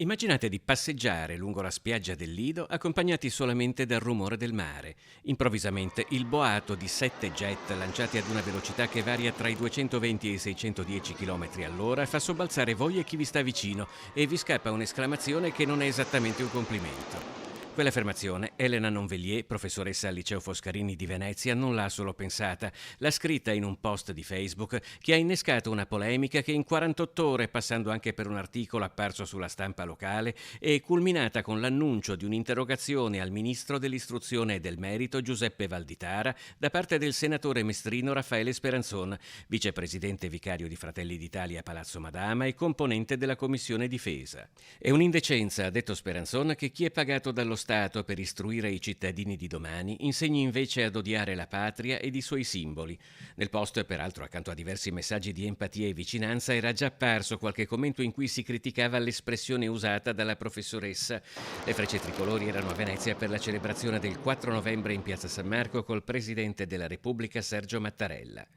Immaginate di passeggiare lungo la spiaggia del Lido accompagnati solamente dal rumore del mare. Improvvisamente il boato di 7 jet lanciati ad una velocità che varia tra i 220 e i 610 km all'ora fa sobbalzare voi e chi vi sta vicino e vi scappa un'esclamazione che non è esattamente un complimento. Quell'affermazione Elena Nonvelier, professoressa al liceo Foscarini di Venezia, non l'ha solo pensata, l'ha scritta in un post di Facebook che ha innescato una polemica che in 48 ore, passando anche per un articolo apparso sulla stampa locale, è culminata con l'annuncio di un'interrogazione al ministro dell'istruzione e del merito Giuseppe Valditara da parte del senatore mestrino Raffaele Speranzon, vicepresidente vicario di Fratelli d'Italia a Palazzo Madama e componente della Commissione Difesa. È un'indecenza, ha detto Speranzon, che chi è pagato dallo Stato per istruire i cittadini di domani insegni invece ad odiare la patria ed i suoi simboli. Nel post, peraltro, accanto a diversi messaggi di empatia e vicinanza, era già apparso qualche commento in cui si criticava l'espressione usata dalla professoressa. Le frecce tricolori erano a Venezia per la celebrazione del 4 novembre in Piazza San Marco col Presidente della Repubblica Sergio Mattarella.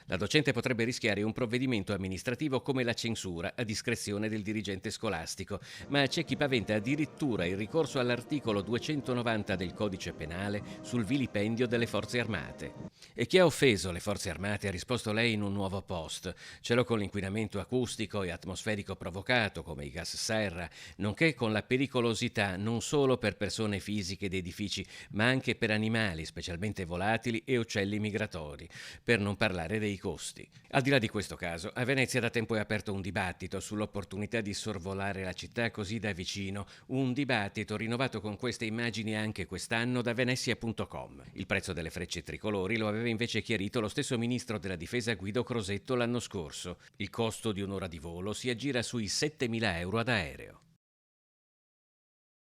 La docente potrebbe rischiare un provvedimento amministrativo come la censura a discrezione del dirigente scolastico, ma c'è chi paventa addirittura il ricorso all'articolo 290 del Codice Penale sul vilipendio delle forze armate. E chi ha offeso le forze armate ha risposto lei in un nuovo post. Ce l'ho con l'inquinamento acustico e atmosferico provocato, come i gas serra, nonché con la pericolosità non solo per persone fisiche ed edifici, ma anche per animali, specialmente volatili e uccelli migratori, per non parlare dei costi. Al di là di questo caso, a Venezia da tempo è aperto un dibattito sull'opportunità di sorvolare la città così da vicino, un dibattito rinnovato con queste immagini anche quest'anno da Venezia.com. Il prezzo delle frecce tricolori lo aveva invece chiarito lo stesso ministro della difesa Guido Crosetto l'anno scorso. Il costo di un'ora di volo si aggira sui 7.000 euro ad aereo.